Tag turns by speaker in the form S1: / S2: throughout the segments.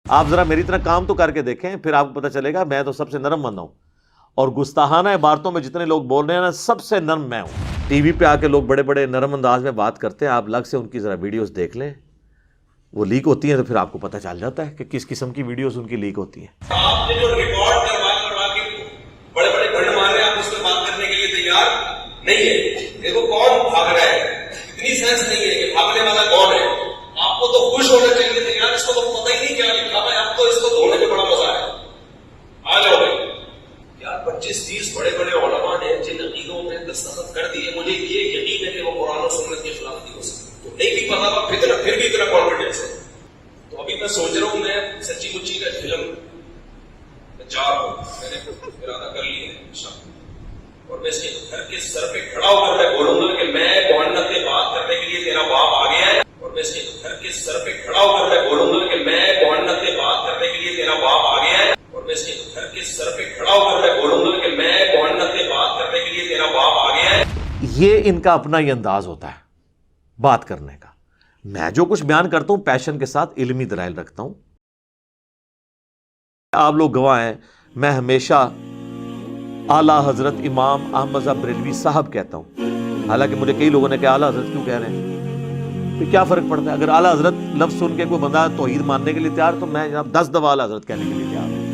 S1: آپ ذرا میری طرح کام تو کر کے دیکھیں، پھر آپ کو پتہ چلے گا میں تو سب سے نرم بندہ ہوں، اور گستاخانہ عبارتوں میں جتنے لوگ بول رہے ہیں نا، سب سے نرم میں ہوں۔ ٹی وی پہ آ کے لوگ بڑے بڑے نرم انداز میں بات کرتے ہیں، آپ الگ سے ان کی ذرا ویڈیوز دیکھ لیں، وہ لیک ہوتی ہیں تو پھر آپ کو پتہ چل جاتا ہے کہ کس قسم کی ویڈیوز ان کی لیک ہوتی ہیں۔
S2: آپ نے جو ریکارڈ کروا کے بڑے بڑے بھنڈ مار رہے ہیں، آپ اس پہ بات کرنے کے لیے تیار نہیں ہے۔ دیکھو کون بھاگ رہا ہے، اتنی سینس نہیں ہے کہ بھاگنے والا کون ہے۔ آپ کو تو خوش ہونا چاہیے تھے یار، اس کو تو پتہ ہی نہیں کیا لکھا ہے، اب تو اس کو دھونے میں بڑا مزہ ہے۔ آ جاؤ بھائی یار، 25-30 بڑے بڑے علماء نے جن عقیدوں میں دستخط کر دیے، مجھے یہ یقین ہے کہ وہ قرآن و سنت کے خلاف نہیں ہو سکتے۔ تو نہیں بھی پتا تھا پھر بھی اتنا کانفیڈنس ہے۔ تو ابھی میں سوچ رہا ہوں، میں سچی مچی کا فلم میں جا رہا ہوں، میں نے ارادہ کر لی ہے، اور میں اس کے گھر کے سر پہ کھڑا ہو کر میں بولوں گا کہ میں معانت پہ بات کرنے کے لیے تیرا باپ آ گیا ہے، اور میں اس کے گھر کے سر پہ کھڑا ہو کر میں بولوں گا کہ میں معانت پہ بات کرنے کے لیے تیرا باپ آ گیا ہے، اور میں اس کے گھر کے سر پہ کھڑا ہو کر میں بولوں گا کہ میں معانت پہ بات کرنے کے لیے تیرا باپ آ گیا ہے۔
S1: یہ ان کا اپنا ہی انداز ہوتا ہے بات کرنے کا۔ میں جو کچھ بیان کرتا ہوں پیشن کے ساتھ علمی دلائل رکھتا ہوں۔ آپ لوگ گواہ ہیں، میں ہمیشہ اعلیٰ حضرت امام احمد رضا بریلوی صاحب کہتا ہوں، حالانکہ مجھے کئی لوگوں نے کہا اعلیٰ حضرت کیوں کہہ رہے ہیں، پھر کیا فرق پڑتا ہے؟ اگر اعلیٰ حضرت لفظ سن کے کوئی بندہ توحید ماننے کے لیے تیار، تو میں جناب 10 دفعہ اعلیٰ حضرت کہنے کے لیے تیار ہوں۔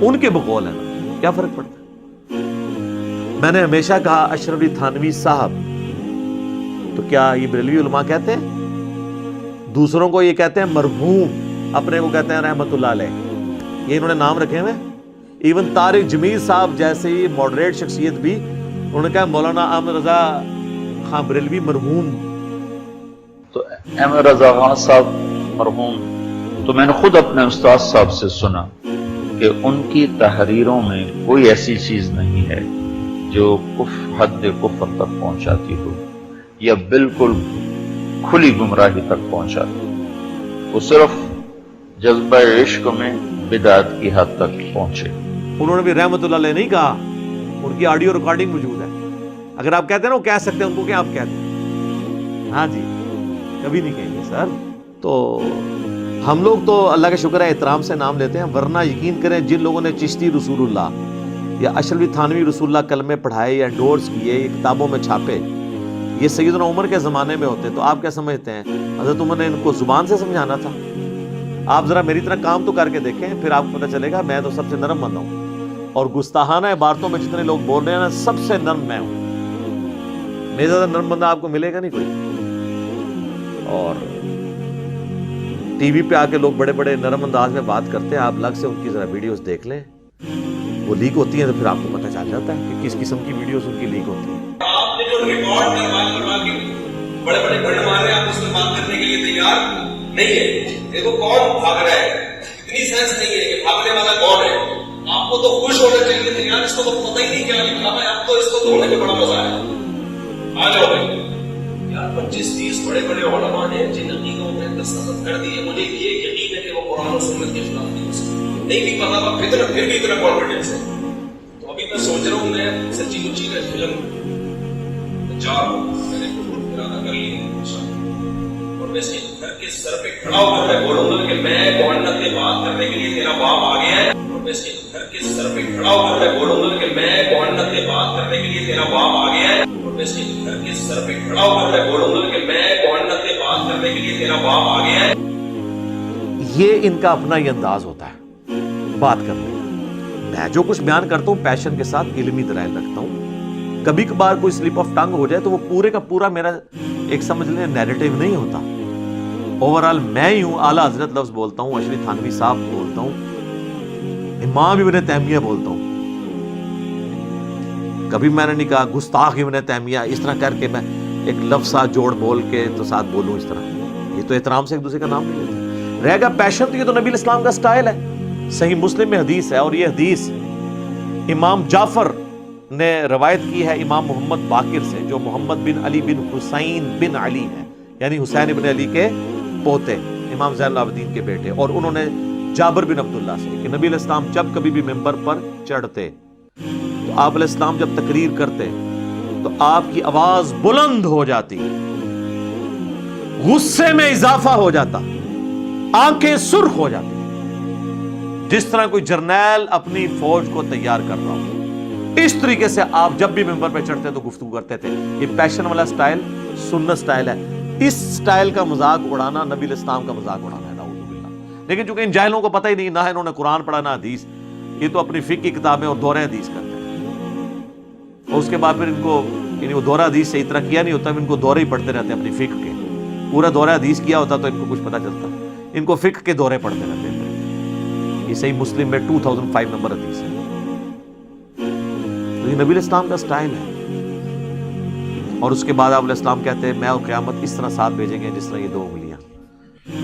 S1: ان کے بقول ہے نا، کیا فرق پڑتا ہے؟ میں نے ہمیشہ کہا اشرف علی تھانوی صاحب، تو کیا یہ بریلوی علماء کہتے ہیں؟ دوسروں کو یہ کہتے ہیں مرحوم، اپنے کو کہتے ہیں رحمت اللہ علیہ، یہ انہوں نے نام رکھے ہوئے۔ ایون طارق جمیل صاحب جیسے ماڈریٹ شخصیت بھی انہوں نے کہا مولانا احمد رضا خان بریلوی مرحوم۔
S3: تو احمد رضا خان صاحب مرحوم، تو میں نے خود اپنے استاد صاحب سے سنا کہ ان کی تحریروں میں کوئی ایسی چیز نہیں ہے جو حد کفر تک پہنچاتی ہو یا بالکل کھلی گمراہی تک پہنچاتی ہو، وہ صرف جذبہ عشق میں بدعت کی حد تک پہنچے۔
S1: انہوں نے بھی رحمت اللہ علیہ نہیں کہا، ان کی آڈیو ریکارڈنگ موجود ہے، اگر آپ کہتے ہیں نا وہ کہہ سکتے ہیں، ان کو کیا آپ کہتے ہیں؟ ہاں جی، کبھی نہیں کہیں گے سر۔ تو ہم لوگ تو اللہ کا شکر ہے احترام سے نام لیتے ہیں، ورنہ یقین کریں جن لوگوں نے چشتی رسول اللہ یا اشرف علی تھانوی رسول اللہ کلمے پڑھائے یا انڈورس کیے، یہ کتابوں میں چھاپے، یہ سیدنا عمر کے زمانے میں ہوتے، تو آپ کیا سمجھتے ہیں حضرت عمر نے ان کو زبان سے سمجھانا تھا؟ آپ ذرا میری طرح کام تو کر کے دیکھیں، پھر آپ کو پتہ چلے گا میں تو سب سے نرم بندہ ہوں، اور گستاخانہ عبارتوں میں جتنے لوگ بول رہے ہیں نا، سب سے نرم میں ہوں۔ میرے زیادہ نرم بندہ آپ کو ملے گا نہیں کوئی۔ اور ٹی وی پہ آ کے لوگ بڑے بڑے نرم انداز میں بات کرتے ہیں، آپ الگ سے ان کی ذرا ویڈیوز دیکھ لیں، وہ لیک ہوتی ہیں تو پھر آپ کو پتہ چل جاتا ہے کہ کس قسم کی ویڈیوز ان کی لیک ہوتی ہیں۔
S2: آپ نے جو ریکارڈ کروا کے بڑے بڑے بھنڈ مار رہے ہیں، آپ اس پہ بات کرنے کے لیے تیار نہیں ہے۔ دیکھو کون بھاگ رہا ہے، اتنی سینس نہیں ہے کہ بھاگنے والا کون ہے۔ آپ کو تو خوش ہونا چاہیے تھے یار، اس کو تو پتہ ہی نہیں کیا لکھا ہے، اب تو اس کو دھونے میں بڑا مزہ ہے۔ آ جاؤ بھائی یار، 25-30 بڑے بڑے علماء نے جن عقیدوں میں دستخط کر دیے، مجھے یہ یقین ہے کہ وہ قرآن و سنت کے خلاف نہیں ہو سکتے۔ نہیں بھی پتا تھا پھر بھی اتنا کانفیڈنس ہے۔ تو ابھی میں سوچ رہا ہوں، میں سچی مچی کا فلم میں جا رہا ہوں، میں نے ارادہ کر لی ہے، اور میں اس کے گھر کے سر پہ کھڑا ہو کر میں بولوں گا کہ میں معانت پہ بات کرنے کے لیے تیرا باپ آ گیا ہے، اور میں اس کے گھر کے سر پہ کھڑا ہو کر میں بولوں گا کہ میں معانت پہ بات کرنے کے لیے تیرا باپ آ گیا ہے، اور میں اس کے گھر کے سر پہ کھڑا ہو کر میں بولوں گا کہ میں معانت پہ بات کرنے کے لیے تیرا باپ آ گیا ہے۔
S1: یہ ان کا اپنا ہی انداز ہوتا ہے بات کرنے کا۔ میں جو کچھ بیان کرتا ہوں پیشن کے ساتھ علمی دلائل رکھتا ہوں۔ کبھی کبھار کوئی سلپ آف ٹنگ ہو جائے تو وہ پورے کا پورا میرا ایک سمجھ لیں نیریٹیو نہیں ہوتا۔ اوورال میں ہی ہوں، اعلیٰ حضرت لفظ بولتا ہوں، اشرف تھانوی صاحب بولتا ہوں، امام ابن تیمیہ بولتا ہوں، کبھی میں نے نہیں کہا گستاخ ابن تیمیہ اس طرح کر کے میں ایک لفظ ساتھ جوڑ بول کے تو ساتھ بولوں اس طرح۔ یہ تو احترام سے ایک دوسرے کا نام نہیں لیتے۔ رہ گا پیشن، تو یہ تو نبی الاسلام کا سٹائل ہے۔ صحیح مسلم میں حدیث ہے، اور یہ حدیث امام جعفر نے روایت کی ہے امام محمد باقر سے، جو محمد بن علی بن حسین بن علی ہے، یعنی حسین ابن علی کے پوتے، امام زین العابدین کے بیٹے، اور انہوں نے جابر بن عبداللہ سے کہ نبی علیہ السلام جب کبھی بھی ممبر پر چڑھتے تو آپ علیہ السلام جب تقریر کرتے تو آپ کی آواز بلند ہو جاتی، غصے میں اضافہ ہو جاتا، آنکھیں سرخ ہو جاتی ہیں، جس طرح کوئی جرنیل اپنی فوج کو تیار کر رہا ہو، اس طریقے سے آپ جب بھی ممبر پہ چڑھتے تو گفتگو کرتے تھے۔ یہ پیشن والا سٹائل سنت سٹائل ہے، اس سٹائل کا مذاق اڑانا نبی الاسلام کا مذاق اڑانا ہے، نعوذ باللہ۔ لیکن چونکہ ان جاہلوں کو پتہ ہی نہیں، نہ انہوں نے قرآن پڑھا نہ حدیث، یہ تو اپنی فقہ کی کتابیں اور دورہ حدیث کرتے ہیں، اور اس کے بعد پھر ان کو یعنی وہ دورہ حدیث سے اتنا کیا نہیں ہوتا، ان کو دورے ہی پڑھتے رہتے ہیں اپنی فقہ کے۔ پورا دورہ حدیث کیا ہوتا تو ان کو کچھ پتہ چلتا، ان کو فقہ کے دورے پڑھتے رہتے ہیں۔ یہ صحیح مسلم میں 2005 نمبر حدیث ہے۔ تو یہ نبی الاسلام کا سٹائل ہے۔ اور اس کے بعد آپ علیہ السلام کہتے ہیں میں اور قیامت اس طرح ساتھ بھیجیں گے جس طرح یہ 2 انگلیاں۔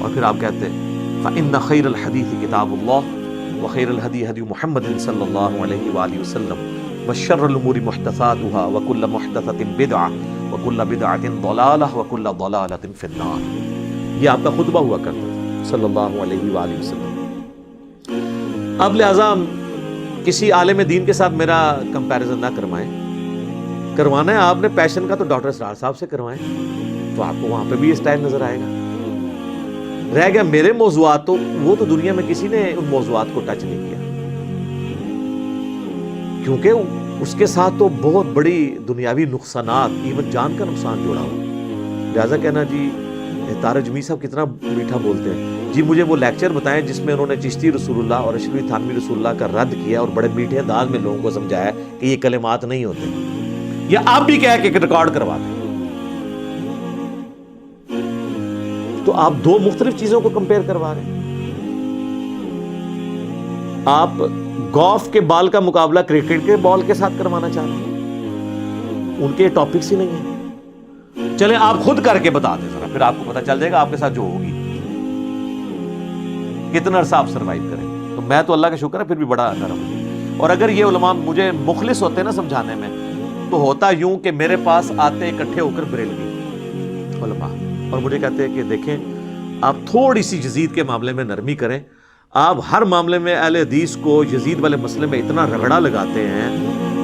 S1: اور پھر آپ کہتے ہیں فَإِنَّ خَيْرَ الْحَدِيثِ كِتَابُ اللَّهِ وَخَيْرَ الْهَدِيِ هَدْيُ مُحَمَّدٍ صلی اللہ علیہ وآلہ وسلم وَشَرَّ الْأُمُورِ مُحْدَثَاتُهَا وَكُلَّ مُحْدَثَةٍ بِدْعَةٍ وَكُلَّ بِدْعَةٍ ضَلَالَةٍ وَكُلَّ ضَلَالَةٍ فِي النَّارِ۔ یہ آپ کا خطبہ ہوا کرتا تھا صلی اللہ علیہ وآلہ وسلم۔ اب لہٰذا کسی عالم دین کے ساتھ میرا کمپیریزن نہ کروائیں، کروانا ہے آپ نے پیشن کا تو ڈاکٹر اسرار صاحب سے کروائیں، تو آپ کو وہاں پہ بھی یہ سٹائل نظر آئے گا۔ رہ گیا میرے موضوعات، تو وہ تو دنیا میں کسی نے ان موضوعات کو ٹچ نہیں کیا، کیونکہ اس کے ساتھ تو بہت بڑی دنیاوی نقصانات، ایون جان کا نقصان جوڑا ہوا۔ لہٰذا کہنا جی طارق جمیل صاحب کتنا میٹھا بولتے ہیں، جی مجھے وہ لیکچر بتائیں جس میں انہوں نے چشتی رسول اللہ اور اشرفی تھانوی رسول اللہ کا رد کیا اور بڑے میٹھے انداز میں لوگوں کو سمجھایا کہ یہ کلمات نہیں ہوتے، یا آپ بھی کہہ کے ریکارڈ کروا دیں۔ تو آپ 2 مختلف چیزوں کو کمپیئر کروا رہے ہیں۔ آپ گولف کے بال کا مقابلہ کرکٹ کے بال کے ساتھ کروانا چاہ رہے ہیں، ان کے ٹاپکس ہی نہیں ہیں۔ چلیں آپ خود کر کے بتا دیں ذرا، پھر آپ کو پتہ چل جائے گا آپ کے ساتھ جو ہوگی کتنا عرصہ آپ سروائیو کریں گے۔ تو میں تو اللہ کا شکر ہے پھر بھی بڑا نرم ہوں، اور اگر یہ علماء مجھے مخلص ہوتے نا سمجھانے میں، تو ہوتا یوں کہ میرے پاس آتے اکٹھے ہو کر بریلوی علماء اور مجھے کہتے ہیں کہ دیکھیں آپ تھوڑی سی یزید کے معاملے میں نرمی کریں، آپ ہر معاملے میں اہل حدیث کو یزید والے مسئلے میں اتنا رگڑا لگاتے ہیں،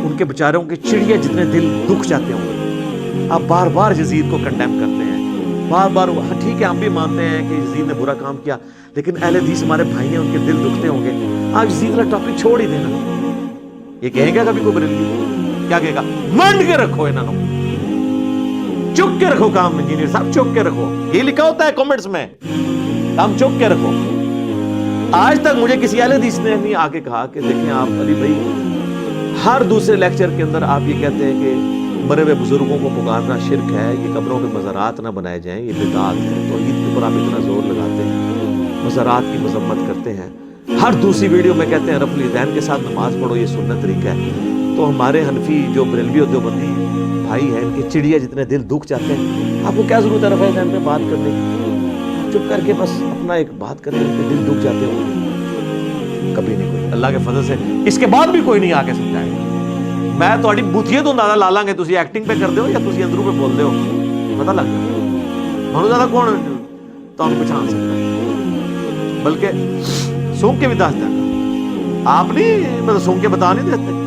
S1: ان کے بیچاروں کے چڑیا جتنے دل دکھ جاتے ہوں، آپ بار بار یزید کو کنڈیم کرتے ہیں، بار بار ٹھیک ہے ہم بھی مانتے ہیں کہ یزید نے برا کام کیا، لیکن اہل حدیث ہمارے بھائی ہیں، ان کے دل دکھتے ہوں گے، آپ یزید والا ٹاپک چھوڑ ہی دینا۔ یہ کہیں گا کبھی کوئی بریلوی؟ کیا کہے گا؟ منڈ کے رکھو انہوں نے، چک کے رکھو کام، انجینئر صاحب چک کے رکھو، یہ لکھا ہوتا ہے کمنٹس میں، کام چک کے رکھو۔ آج تک مجھے کسی اہل حدیث نے نہیں آ کے کہا کہ دیکھیں آپ علی بھائی ہر دوسرے لیکچر کے اندر آپ یہ کہتے ہیں کہ مرے ہوئے بزرگوں کو پکارنا شرک ہے، یہ قبروں پہ مزارات نہ بنائے جائیں، یہ بدعت ہے، توحید کے اوپر آپ اتنا زور لگاتے ہیں، مزارات کی مذمت کرتے ہیں، ہر دوسری ویڈیو میں کہتے ہیں رفع الیدین کے ساتھ نماز پڑھو، یہ سنت طریقہ ہے۔ تو ہمارے حنفی جو بریلوی اور دیوبندی بھائی ہیں، ان کے چڑیا جتنے دل دکھ جاتے ہیں، آپ کو کیا ضرورت ہے رفع الیدین پہ بات کرنے کی؟ چپ کر کے بس اپنا ایک بات کریں، ان کے دل دکھ جاتے ہوں، کبھی نہیں کوئی اللہ کے فضل سے اس کے بعد بھی کوئی نہیں آ کے سمجھائے گا۔ میں تھوڑی بوتھیے تو اندازہ لا لیں گے تسی ایکٹنگ پہ کر دے ہو یا تسی اندروں پہ بول دے ہو، پتہ لگ جائے ہوں زیادہ کون تو پہچان سکتا ہے، بلکہ سونگ کے بھی دس دیں، آپ نہیں مطلب سونگ کے بتا نہیں دیتے۔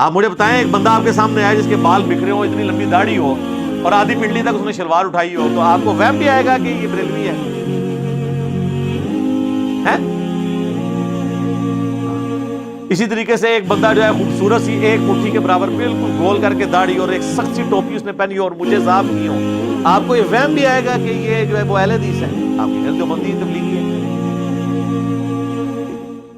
S1: آپ مجھے بتائیں ایک بندہ آپ کے سامنے آئے جس کے بال بکھرے ہو، اتنی لمبی داڑھی ہو اور آدھی پنڈلی تک اس نے شلوار اٹھائی ہو، تو آپ کو وہم بھی آئے گا کہ یہ بریلوی ہے؟ اسی طریقے سے ایک بندہ جو ہے خوبصورت سی ایک مٹھی کے برابر بالکل گول کر کے داڑھی اور ایک سخت سی ٹوپی اس نے پہنی ہو اور مجھے صاف کی ہو، آپ کو یہ وہم بھی آئے گا کہ یہ جو ہے وہ اہل حدیث ہے؟ آپ کی جو بندی تبلیغی ہے،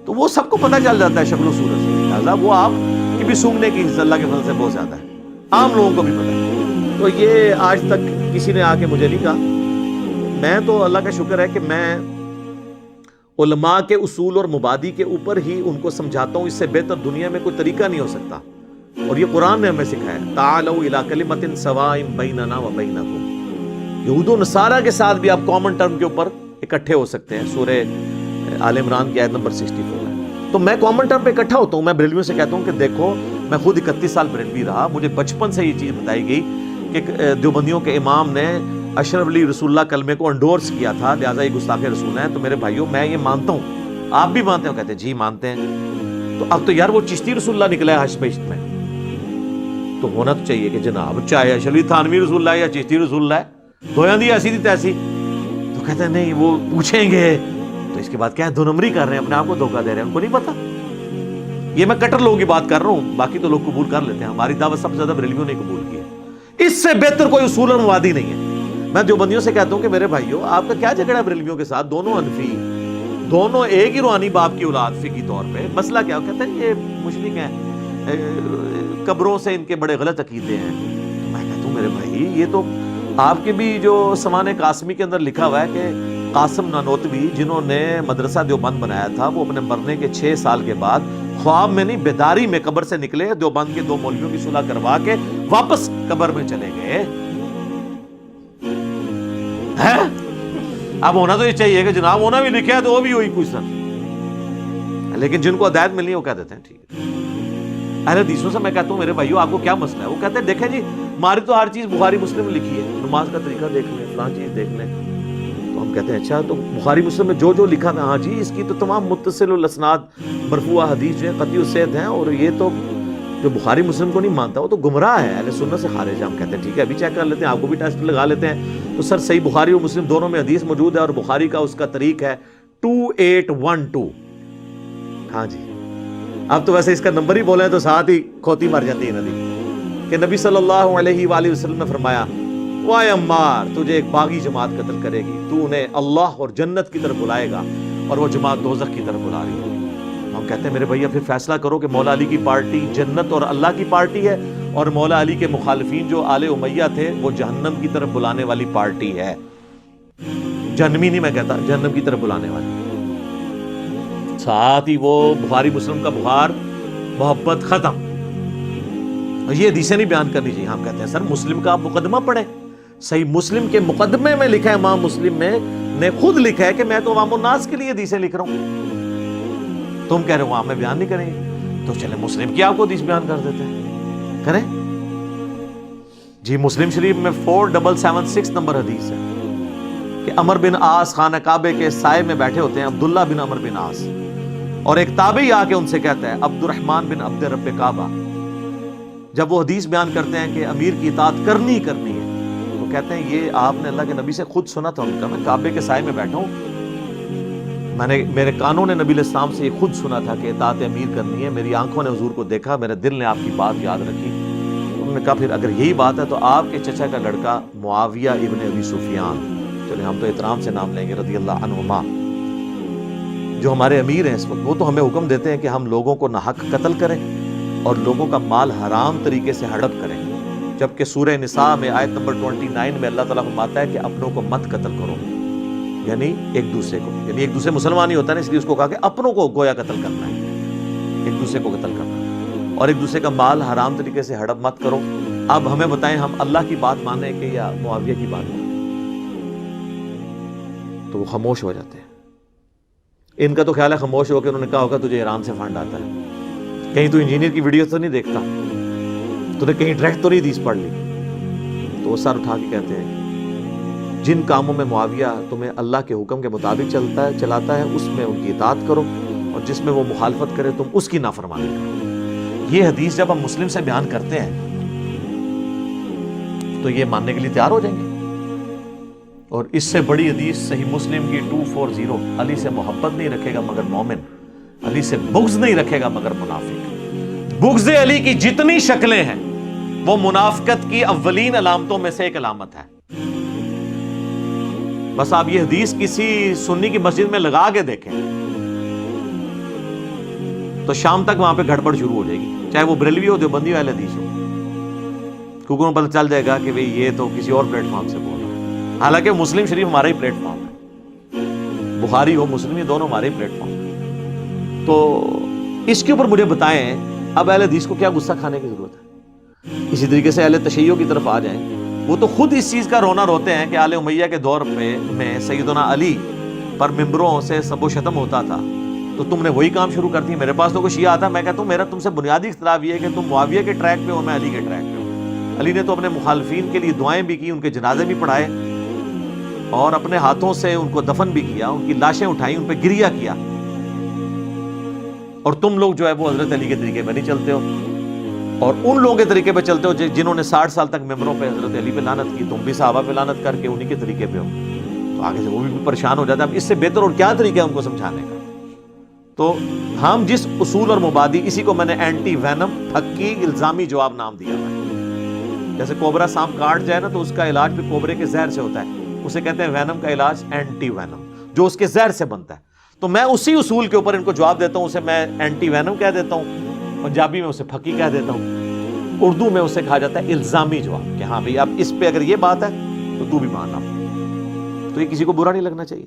S1: تو وہ سب کو پتہ چل جاتا ہے شکل و صورت سے، لہٰذا وہ آپ کی بھی سونگنے کی اللہ کے فضل سے بہت زیادہ ہے، عام لوگوں کو بھی پتہ ہے۔ تو یہ آج تک کسی نے آ کے مجھے نہیں کہا، میں تو اللہ کا شکر ہے کہ میں علماء کے اصول اور مبادی کے اوپر ہی ان کو سمجھاتا ہوں، اس سے بہتر دنیا میں کوئی طریقہ نہیں ہو سکتا، اور یہ قرآن نے ہمیں سکھایا ہے، تعالوا الی کلمۃ سواء بیننا و بینکم، یہود و نصارہ کے ساتھ بھی آپ کامن ٹرم کے اوپر اکٹھے ہو سکتے ہیں، سورہ آل عمران کی آیت نمبر 64 ہے۔ تو میں کامن ٹرم پہ اکٹھا ہوتا ہوں، میں بریلویوں سے کہتا ہوں کہ دیکھو میں خود 31 سال بریلوی رہا، مجھے بچپن سے یہ چیز بتائی گئی کہ دیوبندیوں کے امام نے اشرف علی رسول اللہ کلمے کو انڈورس کیا تھا، لہٰذا یہ گستاخ رسول ہیں۔ تو میرے بھائیوں میں یہ مانتا ہوں، آپ بھی مانتے ہو؟ کہتے ہیں جی مانتے ہیں۔ تو اب تو یار وہ چشتی رسول اللہ نکلا ہے حشر بہشت میں، تو ہونا تو چاہیے کہ جناب چاہے اشرف علی تھانوی رسول اللہ یا چشتی رسول اللہ ہے، دویاں دی ایسی دی تیسی، تو کہتے ہیں نہیں وہ پوچھیں گے. تو اس کے بعد کیا ہے, دو نمبری کر رہے ہیں, اپنے آپ کو دھوکہ دے رہے ہیں, ان کو نہیں پتا. یہ میں کٹر لوگوں کی بات کر رہا ہوں, باقی تو لوگ قبول کر لیتے ہیں. ہماری دعوت سب سے زیادہ بریلویوں نے قبول کی ہے. اس سے بہتر کوئی اصول اور موادی نہیں ہے. میں دیوبندیوں سے کہتا ہوں کہ میرے بھائیو, آپ کا کیا جھگڑا ہے بریلویوں کے ساتھ؟ دونوں حنفی, دونوں ایک ہی روحانی باپ کی اولاد فقہی طور پہ. مسئلہ کیا کہتے ہیں یہ مشرک ہیں, قبروں سے ان کے بڑے غلط عقیدے ہیں. تو میں کہتا ہوں میرے بھائی یہ تو آپ کے بھی جو سمان قاسمی کے اندر لکھا ہوا ہے کہ قاسم نانوتوی جنہوں نے مدرسہ دیوبند بنایا تھا, وہ اپنے مرنے کے 6 سال کے بعد خواب میں نہیں بیداری میں قبر سے نکلے, دیوبند کے 2 مولویوں کی صلح کروا کے واپس قبر میں چلے گئے. اب ہونا تو یہ چاہیے کہ جناب ہونا بھی لکھا ہے تو وہ بھی ہوئی کچھ سر, لیکن جن کو ہدایت ملی وہ کہہ دیتے ہیں ٹھیک ہے. اہل حدیثوں سے میں کہتا ہوں میرے بھائیو آپ کو کیا مسئلہ ہے؟ وہ کہتے ہیں دیکھیں جی ہماری تو ہر چیز بخاری مسلم میں لکھی ہے, نماز کا طریقہ دیکھ لیں, فلاں چیز دیکھ لیں. تو ہم کہتے ہیں اچھا تو بخاری مسلم میں جو جو لکھا ہے, ہاں جی اس کی تو تمام متصل الاسناد مرفوع حدیث جو ہے قطعی السند ہیں, اور یہ تو جو بخاری مسلم کو نہیں مانتا وہ تو گمراہ ہے, اہل سنت سے خارج ہے. ہم کہتے ہیں ٹھیک ہے ابھی چیک کر لیتے ہیں, آپ کو بھی ٹیسٹ لگا لیتے ہیں. تو سر صحیح بخاری اور مسلم دونوں میں حدیث موجود ہے, اور بخاری کا اس کا طریق ہے 2812. ہاں جی اب تو ویسے اس کا نمبر ہی بولیں تو ساتھ ہی کھوتی مر جاتی ہے ندی, کہ نبی صلی اللہ علیہ وآلہ وسلم نے فرمایا وائے عمار تجھے ایک باغی جماعت قتل کرے گی, تو انہیں اللہ اور جنت کی طرف بلائے گا اور وہ جماعت دوزخ کی طرف بلا رہی ہوگی. ہم کہتے ہیں میرے بھیا پھر فیصلہ کرو کہ مولا علی کی پارٹی جنت اور اللہ کی پارٹی ہے, اور مولا علی کے مخالفین جو آل امیہ تھے وہ جہنم کی طرف بلانے والی پارٹی ہے. جہنمی نہیں میں کہتا, جہنم کی طرف بلانے والی. ساتھ ہی وہ بخاری مسلم کا بخار محبت ختم. یہ حدیثیں نہیں بیان کرنی چاہیے. ہم کہتے ہیں سر مسلم کا آپ مقدمہ پڑھیں, صحیح مسلم کے مقدمے میں لکھا ہے, امام مسلم میں نے خود لکھا ہے کہ میں تو عوام الناس کے لیے حدیثیں لکھ رہا ہوں. تم کہہ رہے ہو ہمیں بیان نہیں کریں گے, تو چلے مسلم کی آپ کو حدیث بیان کر دیتے ہیں, کریں جی. مسلم شریف میں 4776 نمبر حدیث ہے کہ عمر بن عاص خانہ کعبے کے سائے میں بیٹھے ہوتے ہیں, عبداللہ بن عمر بن عاص, اور ایک تابعی آ کے ان سے کہتا ہے عبد الرحمن بن عبد رب کعبہ, جب وہ حدیث بیان کرتے ہیں کہ امیر کی اطاعت کرنی ہے, تو کہتے ہیں یہ آپ نے اللہ کے نبی سے خود سنا تھا. ان کا میں کعبے کے سائے میں بیٹھا ہوں, میں نے میرے کانوں نے نبی علیہ السلام سے یہ خود سنا تھا کہ اطاعت امیر کرنی ہے, میری آنکھوں نے حضور کو دیکھا, میرے دل نے آپ کی بات یاد رکھی. انہوں نے کہا پھر اگر یہی بات ہے تو آپ کے چچا کا لڑکا معاویہ ابن ابی سفیان, چلے ہم تو احترام سے نام لیں گے, رضی اللہ عنہما, جو ہمارے امیر ہیں اس وقت, وہ تو ہمیں حکم دیتے ہیں کہ ہم لوگوں کو ناحق قتل کریں اور لوگوں کا مال حرام طریقے سے ہڑپ کریں, جبکہ سورہ نساء میں آیت نمبر 29 میں اللہ تعالیٰ فرماتا ہے کہ اپنوں کو مت قتل کرو, یعنی ایک دوسرے کو, یعنی ایک دوسرے مسلمان ہی ہوتا ہے نا, اس لیے اس کو کہا کہ اپنوں کو گویا قتل کرنا ہے, ایک دوسرے کو قتل کرنا ہے, اور ایک دوسرے کا مال حرام طریقے سے ہڑپ مت کرو. اب ہمیں بتائیں ہم اللہ کی بات مانیں کہ یا معاویہ کی بات مانیں؟ تو وہ خاموش ہو جاتے ہیں. ان کا تو خیال ہے خاموش ہو کے انہوں نے کہا ہوگا تجھے ایران سے فنڈ آتا ہے, کہیں تو انجینئر کی ویڈیو تو نہیں دیکھتا, تو نے کہیں ڈائریکٹ تو نہیں حدیث پڑھ لی. تو وہ سر اٹھا کے کہتے ہیں جن کاموں میں معاویہ تمہیں اللہ کے حکم کے مطابق چلاتا ہے اس میں ان کی اطاعت کرو, اور جس میں وہ مخالفت کرے تم اس کی نافرمانی کرو. یہ حدیث جب ہم مسلم سے بیان کرتے ہیں تو یہ ماننے کے لیے تیار ہو جائیں گے. اور اس سے بڑی حدیث صحیح مسلم کی 240, علی سے محبت نہیں رکھے گا مگر مومن, علی سے بغض نہیں رکھے گا مگر منافق. بغض علی کی جتنی شکلیں ہیں وہ منافقت کی اولین علامتوں میں سے ایک علامت ہے. بس آپ یہ حدیث کسی سنی کی مسجد میں لگا کے دیکھیں تو شام تک وہاں پہ گڑبڑ شروع ہو جائے گی, چاہے وہ بریلوی ہو, دیوبندی ہو, اہل حدیث ہو, کیونکہ انہیں پتہ چل جائے گا کہ یہ تو کسی اور پلیٹ فارم سے بول رہا ہے. حالانکہ مسلم شریف ہمارا ہی پلیٹ فارم ہے, بخاری ہو مسلم یہ دونوں ہمارے ہی پلیٹ فارم ہے. تو اس کے اوپر مجھے بتائیں اب اہل حدیث کو کیا غصہ کھانے کی ضرورت ہے؟ اسی طریقے سے اہل تشیع کی طرف آ جائیں, وہ تو خود اس چیز کا رونا روتے ہیں کہ آل امیہ کے دور میں سیدنا علی پر ممبروں سے سب و شتم ہوتا تھا, تو تم نے وہی کام شروع کر دی. میرے پاس تو کوئی شیعہ آتا, میں کہتا ہوں میرا تم سے بنیادی اختلاف یہ ہے کہ تم معاویہ کے ٹریک پہ ہو, میں علی کے ٹریک پہ ہوں. علی نے تو اپنے مخالفین کے لیے دعائیں بھی کی, ان کے جنازے بھی پڑھائے, اور اپنے ہاتھوں سے ان کو دفن بھی کیا, ان کی لاشیں اٹھائیں, ان پہ گریہ کیا. اور تم لوگ جو ہے وہ حضرت علی کے طریقے پہ نہیں چلتے ہو, اور ان لوگوں کے طریقے پہ چلتے ہو جنہوں نے 60 سال تک ممبروں پہ حضرت علی پہ لعنت کی. تم بھی صحابہ پہ لعنت کر کے انہی کے طریقے پہ ہو. تو آگے سے وہ بھی پریشان ہو جاتا ہے. اب اس سے بہتر اور کیا طریقہ ہے ان کو سمجھانے کا؟ تو ہم جس اصول اور مبادی، اسی کو میں نے اینٹی وینم، پھکی الزامی جواب نام دیا ہے. جیسے کوبرا سانپ کاٹ جائے نا تو اس کا علاج بھی کوبرے کے زہر سے ہوتا ہے، اسے کہتے ہیں وینم کا علاج اینٹی وینم، جو اس کے زہر سے بنتا ہے. تو میں اسی اصول کے اوپر ان کو جواب دیتا ہوں. اسے میں اینٹی وینم کہہ دیتا ہوں، پنجابی میں اسے پھکی کہہ دیتا ہوں، اردو میں اسے کہا جاتا ہے الزامی جواب، کہ ہاں بھئی اب اس پہ اگر یہ بات ہے تو تو بھی ماننا. تو یہ کسی کو برا نہیں لگنا چاہیے.